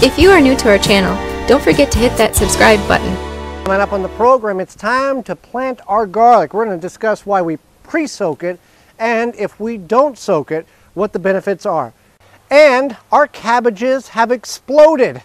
If you are new to our channel, don't forget to hit that subscribe button. Coming up on the program, it's time to plant our garlic. We're going to discuss why we pre-soak it, and if we don't soak it, what the benefits are. And our cabbages have exploded.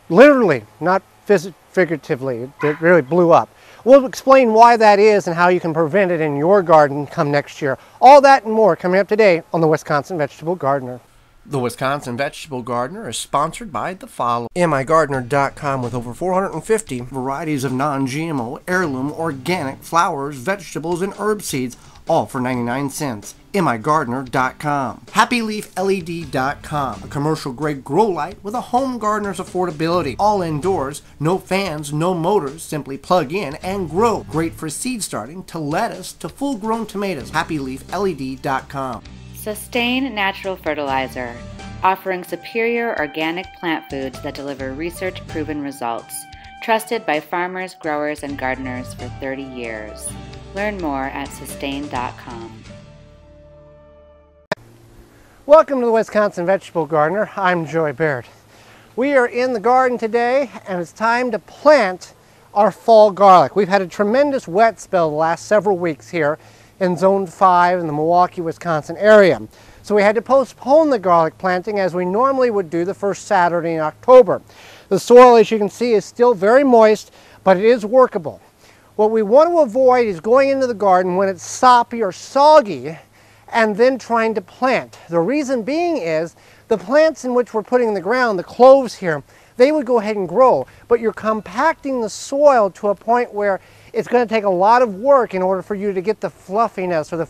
Literally, not figuratively. It really blew up. We'll explain why that is and how you can prevent it in your garden come next year. All that and more coming up today on the Wisconsin Vegetable Gardener. The Wisconsin Vegetable Gardener is sponsored by the following. migardener.com, with over 450 Varieties of non-GMO, heirloom, organic flowers, vegetables, and herb seeds, all for 99 cents. migardener.com. HappyLeafLED.com, a commercial-grade grow light with a home gardener's affordability. All indoors, no fans, no motors, simply plug in and grow. Great for seed starting to lettuce to full-grown tomatoes. HappyLeafLED.com. Sustain Natural Fertilizer, offering superior organic plant foods that deliver research-proven results. Trusted by farmers, growers, and gardeners for 30 years. Learn more at sustain.com. Welcome to the Wisconsin Vegetable Gardener. I'm Joy Baird. We are in the garden today, and it's time to plant our fall garlic. We've had a tremendous wet spell the last several weeks here in Zone 5 in the Milwaukee, Wisconsin area. So we had to postpone the garlic planting as we normally would do the first Saturday in October. The soil, as you can see, is still very moist, but it is workable. What we want to avoid is going into the garden when it's soppy or soggy and then trying to plant. The reason being is the plants in which we're putting in the ground, the cloves here, they would go ahead and grow, but you're compacting the soil to a point where it's going to take a lot of work in order for you to get the fluffiness or the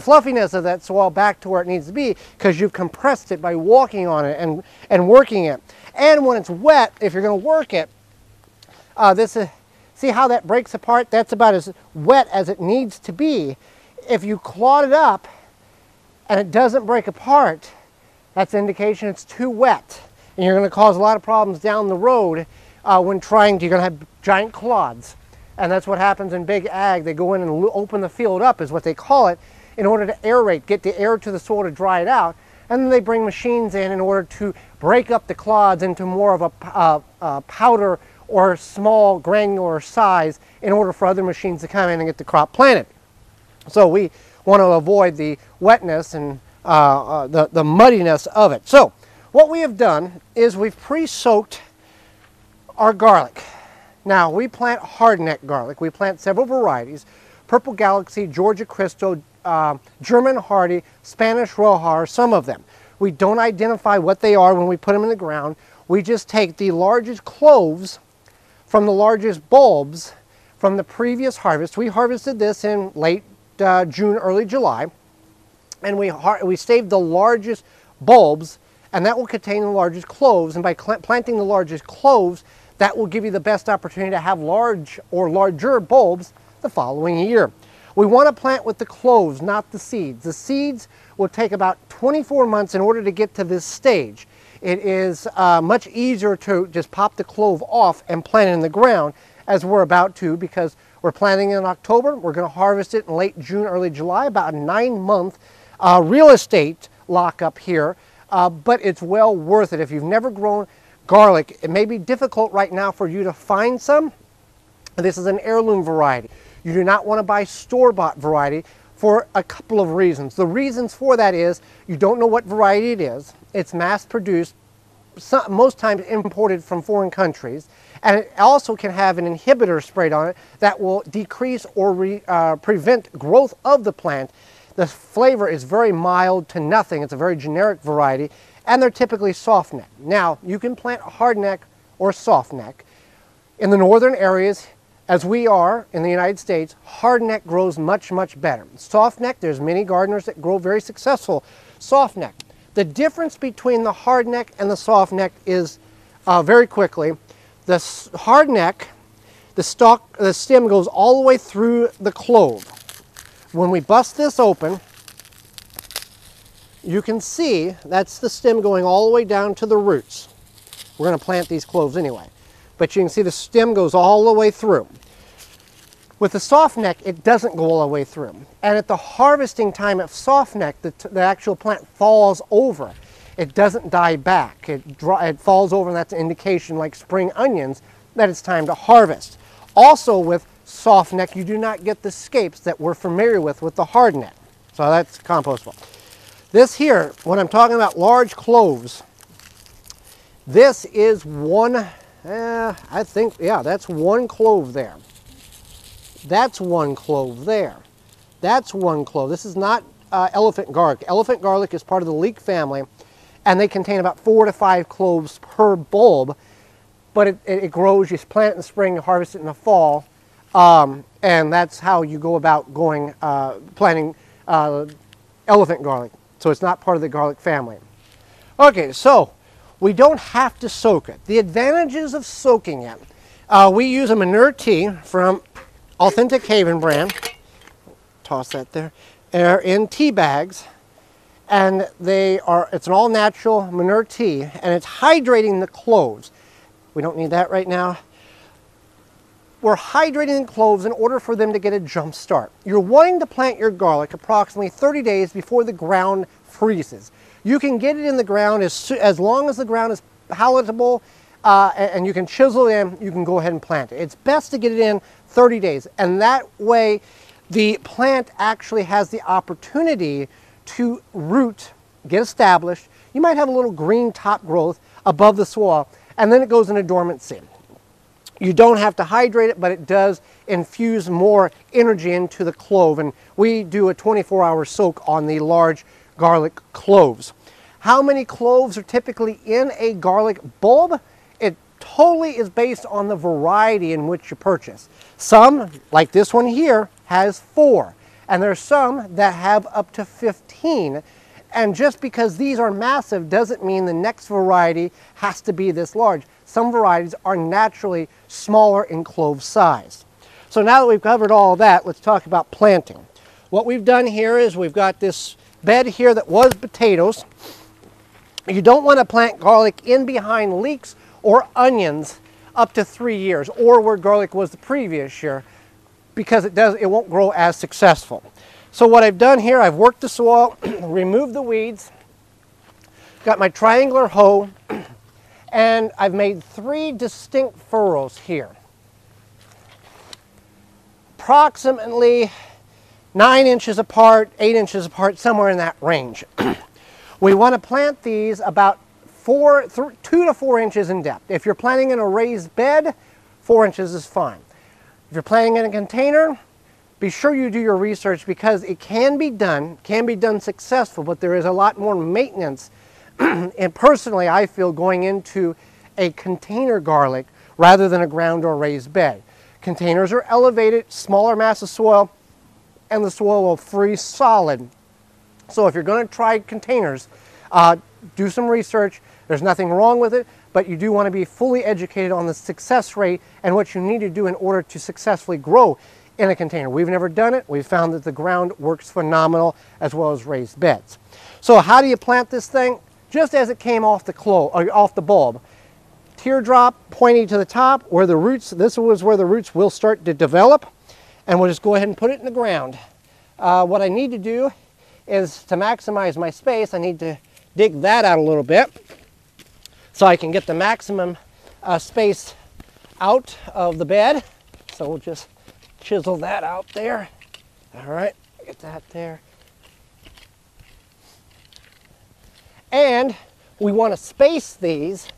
fluffiness of that soil back to where it needs to be, because you've compressed it by walking on it and working it. And when it's wet, if you're going to work it, see how that breaks apart? That's about as wet as it needs to be. If you clod it up and it doesn't break apart, that's an indication it's too wet. And you're going to cause a lot of problems down the road when you're going to have giant clods. And that's what happens in big ag. They go in and open the field up, is what they call it, in order to aerate, get the air to the soil to dry it out. And then they bring machines in order to break up the clods into more of a powder or small granular size in order for other machines to come in and get the crop planted. So we want to avoid the wetness and the muddiness of it. So what we have done is we've pre-soaked our garlic. Now, we plant hardneck garlic. We plant several varieties: Purple Galaxy, Georgia Cristo, German Hardy, Spanish Rojar, some of them. We don't identify what they are when we put them in the ground. We just take the largest cloves from the largest bulbs from the previous harvest. We harvested this in late June, early July, and we saved the largest bulbs, and that will contain the largest cloves. And by planting the largest cloves, that will give you the best opportunity to have large or larger bulbs the following year. We want to plant with the cloves, not the seeds. The seeds will take about 24 months in order to get to this stage. It is much easier to just pop the clove off and plant it in the ground, as we're about to, because we're planting in October. We're going to harvest it in late June, early July, about a 9-month real estate lockup here, but it's well worth it. If you've never grown garlic, it may be difficult right now for you to find some. This is an heirloom variety. You do not want to buy store-bought variety for a couple of reasons. The reasons for that is you don't know what variety it is. It's mass-produced, most times imported from foreign countries, and it also can have an inhibitor sprayed on it that will decrease or prevent growth of the plant. The flavor is very mild to nothing. It's a very generic variety, and they're typically soft neck. Now, you can plant hardneck or soft neck. In the northern areas, as we are in the United States, hardneck grows much, much better. Soft neck, there's many gardeners that grow very successful soft neck. The difference between the hardneck and the soft neck is very quickly. The hardneck, the stem goes all the way through the clove. When we bust this open, you can see that's the stem going all the way down to the roots. We're going to plant these cloves anyway. But you can see the stem goes all the way through. With the soft neck, it doesn't go all the way through. And at the harvesting time of soft neck, the actual plant falls over. it doesn't die back. It falls over, and that's an indication, like spring onions, that it's time to harvest. Also with soft neck, you do not get the scapes that we're familiar with the hard neck. So that's compostable. This here, when I'm talking about large cloves, this is one, I think, yeah, that's one clove there. That's one clove there. That's one clove. This is not elephant garlic. Elephant garlic is part of the leek family, and they contain about 4 to 5 cloves per bulb, but it grows. You plant it in the spring, you harvest it in the fall, and that's how you go about planting elephant garlic. So it's not part of the garlic family. Okay, so we don't have to soak it. The advantages of soaking it. We use a manure tea from Authentic Haven brand. Toss that there. They're in tea bags, and it's an all-natural manure tea, and it's hydrating the cloves. We don't need that right now. We're hydrating the cloves in order for them to get a jump start. You're wanting to plant your garlic approximately 30 days before the ground freezes. You can get it in the ground as long as the ground is palatable, and you can chisel it in, you can go ahead and plant it. It's best to get it in 30 days, and that way the plant actually has the opportunity to root, get established. You might have a little green top growth above the soil, and then it goes into dormancy. You don't have to hydrate it, but it does infuse more energy into the clove, and we do a 24-hour soak on the large garlic cloves. How many cloves are typically in a garlic bulb? It totally is based on the variety in which you purchase. Some, like this one here, has 4, and there's some that have up to 15. And just because these are massive doesn't mean the next variety has to be this large. Some varieties are naturally smaller in clove size. So now that we've covered all of that, let's talk about planting. What we've done here is we've got this bed here that was potatoes. You don't want to plant garlic in behind leeks or onions up to 3 years, or where garlic was the previous year, because it won't grow as successful. So what I've done here, I've worked the soil, removed the weeds, got my triangular hoe, and I've made 3 distinct furrows here. Approximately 9 inches apart, 8 inches apart, somewhere in that range. We want to plant these about 2 to 4 inches in depth. If you're planting in a raised bed, 4 inches is fine. If you're planting in a container, be sure you do your research, because it can be done successful, but there is a lot more maintenance. And personally, I feel going into a container garlic rather than a ground or raised bed. Containers are elevated, smaller mass of soil, and the soil will freeze solid. So if you're going to try containers, do some research. There's nothing wrong with it, but you do want to be fully educated on the success rate and what you need to do in order to successfully grow in a container. We've never done it. We've found that the ground works phenomenal, as well as raised beds. So how do you plant this thing? Just as it came off the bulb. Teardrop pointing to the top, where the roots, this was where the roots will start to develop, and we'll just go ahead and put it in the ground. What I need to do is, to maximize my space, I need to dig that out a little bit so I can get the maximum space out of the bed. So we'll just chisel that out there. All right, get that there. And we want to space these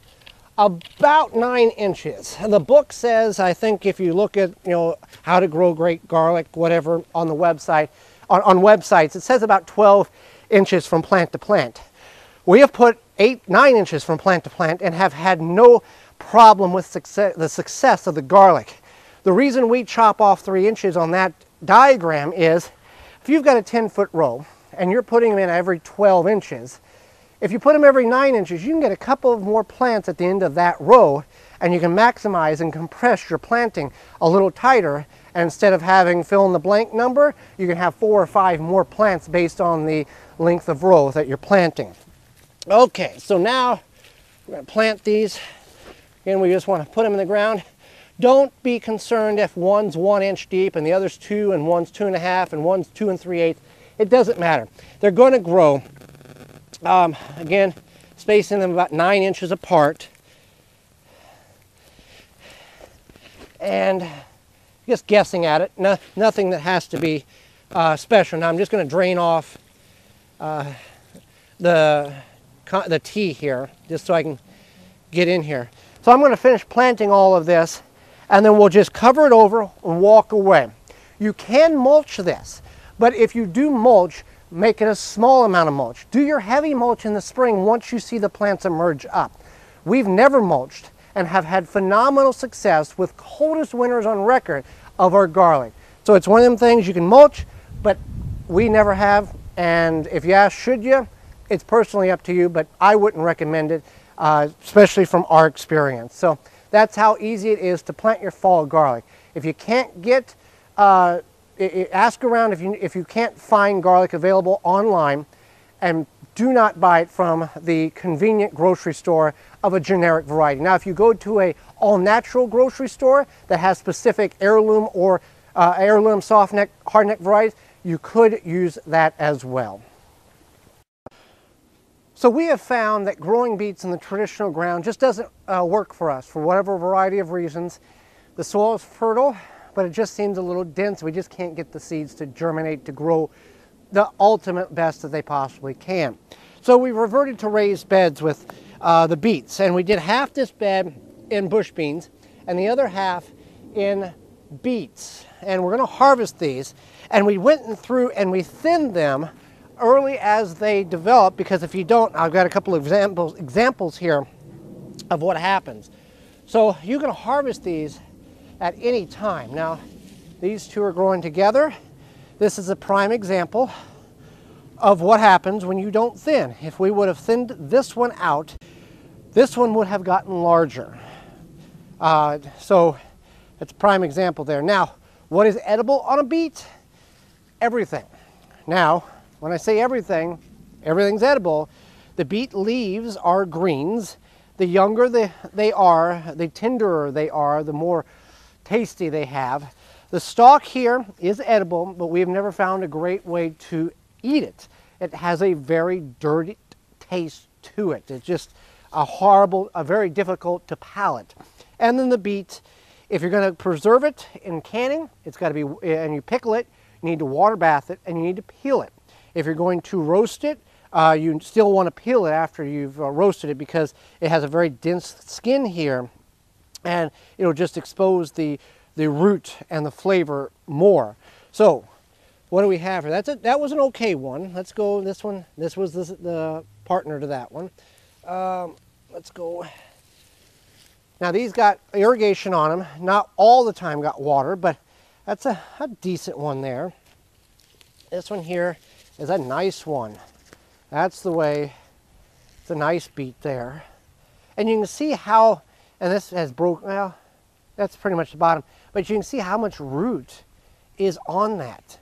about 9 inches. And the book says, I think if you look at, how to grow great garlic, whatever, on the website, on websites, it says about 12 inches from plant to plant. We have put 9 inches from plant to plant and have had no problem with the success of the garlic. The reason we chop off 3 inches on that diagram is, if you've got a 10-foot row and you're putting them in every 12 inches, if you put them every 9 inches, you can get a couple of more plants at the end of that row, and you can maximize and compress your planting a little tighter. And instead of having fill in the blank number, you can have 4 or 5 more plants based on the length of row that you're planting. Okay, so now we're going to plant these. Again, we just want to put them in the ground. Don't be concerned if one's 1 inch deep and the other's 2, and one's 2.5, and one's 2 3/8. It doesn't matter. They're going to grow. Again, spacing them about 9 inches apart. And just guessing at it, nothing that has to be special. Now I'm just going to drain off the tea here, just so I can get in here. So I'm going to finish planting all of this, and then we'll just cover it over and walk away. You can mulch this, but if you do mulch, make it a small amount of mulch. Do your heavy mulch in the spring once you see the plants emerge up. We've never mulched and have had phenomenal success with coldest winters on record of our garlic. So it's one of them things you can mulch, but we never have. And if you ask, should you? It's personally up to you, but I wouldn't recommend it, especially from our experience. So that's how easy it is to plant your fall garlic. If you can't get, ask around if you can't find garlic available online, and do not buy it from the convenient grocery store of a generic variety. Now, if you go to a all-natural grocery store that has specific heirloom or heirloom soft-neck, hard-neck varieties, you could use that as well. So we have found that growing beets in the traditional ground just doesn't work for us for whatever variety of reasons. The soil is fertile, but it just seems a little dense. We just can't get the seeds to germinate, to grow the ultimate best that they possibly can. So we reverted to raised beds with the beets, and we did half this bed in bush beans and the other half in beets. And we're going to harvest these, and we went through and we thinned them early as they develop, because if you don't, I've got a couple of examples here of what happens. So you can harvest these at any time. Now, these two are growing together. This is a prime example of what happens when you don't thin. If we would have thinned this one out, this one would have gotten larger. So it's a prime example there. Now, what is edible on a beet? Everything. Now, when I say everything, everything's edible. The beet leaves are greens. The younger they are, the tenderer they are, the more tasty they have. The stalk here is edible, but we've never found a great way to eat it. It has a very dirty taste to it. It's just a horrible, very difficult to palate. And then the beet, if you're going to preserve it in canning, it's got to be, and you pickle it, you need to water bath it, and you need to peel it. If you're going to roast it, you still want to peel it after you've roasted it, because it has a very dense skin here, and it'll just expose the root and the flavor more. So what do we have here? That was an okay one. Let's go this one. This was the partner to that one. Let's go. Now these got irrigation on them. Not all the time got water, but that's a decent one there. This one here is a nice one. That's the way. It's a nice beet there. And you can see how, and this has broke, well, that's pretty much the bottom, but you can see how much root is on that.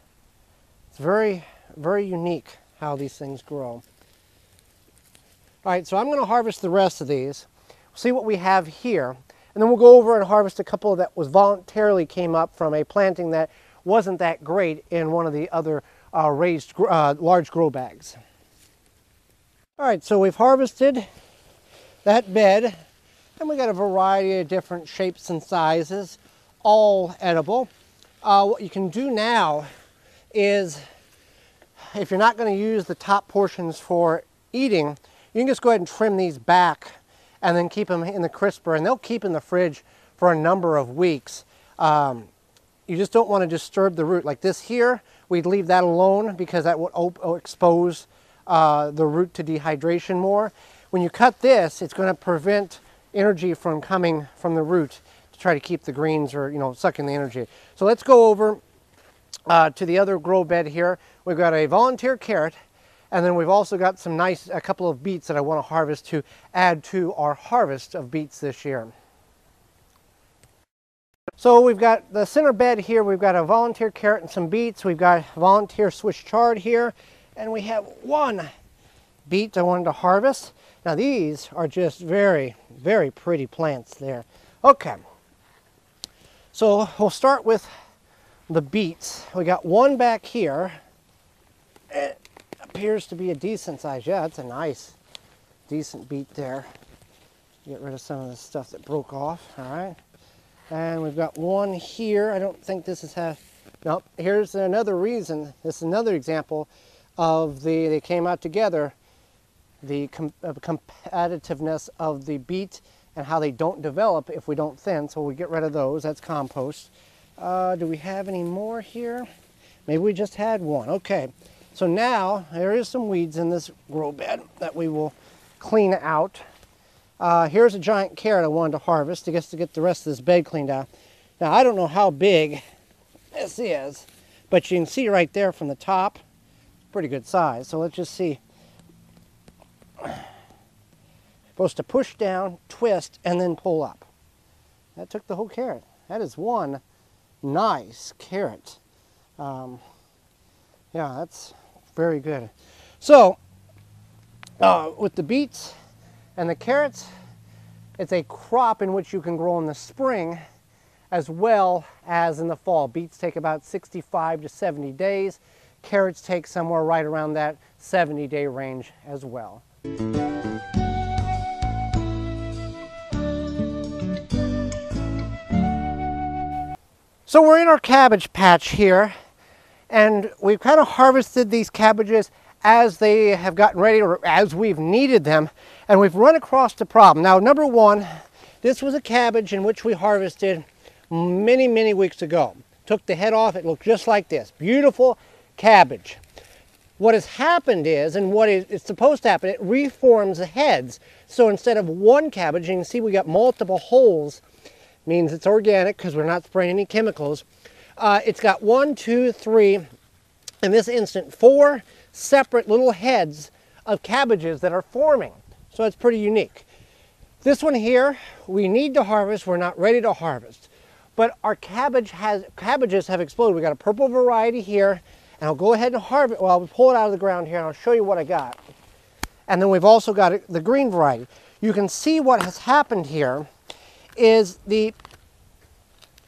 It's very, very unique how these things grow. All right, so I'm going to harvest the rest of these. See what we have here, and then we'll go over and harvest a couple that was voluntarily came up from a planting that wasn't that great in one of the other raised large grow bags. All right, so we've harvested that bed, and we got a variety of different shapes and sizes, all edible. What you can do now is, if you're not going to use the top portions for eating, you can just go ahead and trim these back and then keep them in the crisper, and they'll keep in the fridge for a number of weeks. You just don't want to disturb the root. Like this here, we'd leave that alone because that would expose the root to dehydration more. When you cut this, it's going to prevent energy from coming from the root to try to keep the greens, or sucking the energy. So let's go over to the other grow bed here. We've got a volunteer carrot, and then we've also got a couple of beets that I want to harvest to add to our harvest of beets this year. So we've got the center bed here. We've got a volunteer carrot and some beets. We've got volunteer Swiss chard here, and we have one beet I wanted to harvest. Now these are just very, very pretty plants there. Okay, so we'll start with the beets. We got one back here. It appears to be a decent size. Yeah, that's a nice decent beet there. Get rid of some of the stuff that broke off, all right? And we've got one here. I don't think this is nope, here's another reason. This is another example of they came out together, the competitiveness of the beet and how they don't develop if we don't thin. So we get rid of those, that's compost. Do we have any more here? Maybe we just had one. Okay, so now there is some weeds in this grow bed that we will clean out. Here's a giant carrot I wanted to harvest, I guess, to get the rest of this bed cleaned out. Now I don't know how big this is, but you can see right there from the top, pretty good size. So let's just see. Supposed to push down, twist, and then pull up. That took the whole carrot. That is one nice carrot. Yeah, that's very good. So, with the beets and the carrots, it's a crop in which you can grow in the spring as well as in the fall. Beets take about 65 to 70 days. Carrots take somewhere right around that 70-day range as well. So we're in our cabbage patch here, and we've kind of harvested these cabbages as they have gotten ready, or as we've needed them, and we've run across the problem. Now, number one, this was a cabbage in which we harvested many, many weeks ago. Took the head off, it looked just like this. Beautiful cabbage. What has happened is, and what is supposed to happen, it reforms the heads. So instead of one cabbage, you can see we got multiple holes. Means it's organic because we're not spraying any chemicals. It's got 1, 2, 3, in this instant, 4 separate little heads of cabbages that are forming. So it's pretty unique. This one here, we need to harvest, we're not ready to harvest. But our cabbages have exploded. We got a purple variety here, and I'll go ahead and harvest, well, I'll pull it out of the ground here and I'll show you what I got. And then we've also got the green variety. You can see what has happened here is the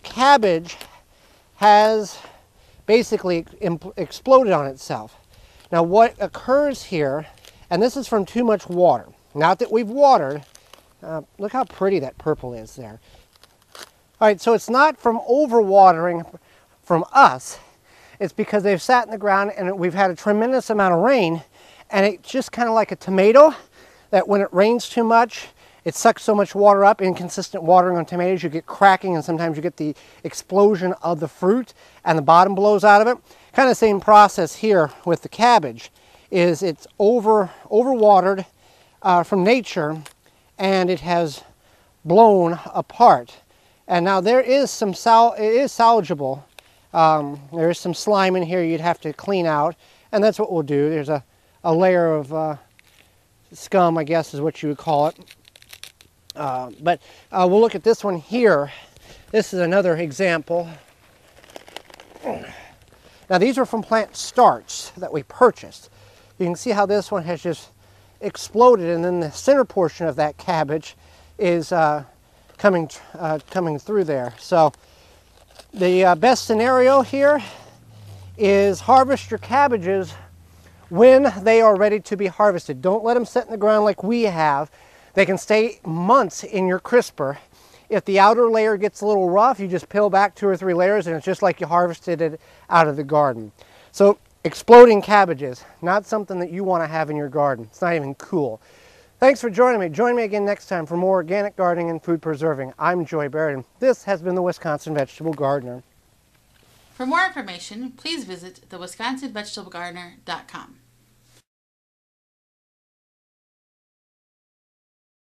cabbage has basically exploded on itself. Now what occurs here, and this is from too much water, not that we've watered, look how pretty that purple is there. All right, so it's not from overwatering from us, it's because they've sat in the ground and we've had a tremendous amount of rain, and it's just kind of like a tomato that when it rains too much, it sucks so much water up. Inconsistent watering on tomatoes, you get cracking, and sometimes you get the explosion of the fruit and the bottom blows out of it. Kind of same process here with the cabbage, is it's overwatered from nature, and it has blown apart. And now there is some it is salvageable. There is some slime in here you'd have to clean out, and that's what we'll do. There's a layer of scum, I guess is what you would call it. But we'll look at this one here. This is another example. Now these are from plant starts that we purchased. You can see how this one has just exploded, and then the center portion of that cabbage is coming through there. So the best scenario here is harvest your cabbages when they are ready to be harvested. Don't let them sit in the ground like we have. They can stay months in your crisper. If the outer layer gets a little rough, you just peel back 2 or 3 layers and it's just like you harvested it out of the garden. So exploding cabbages, not something that you want to have in your garden. It's not even cool. Thanks for joining me. Join me again next time for more organic gardening and food preserving. I'm Joy Barrett, and this has been the Wisconsin Vegetable Gardener. For more information, please visit thewisconsinvegetablegardener.com.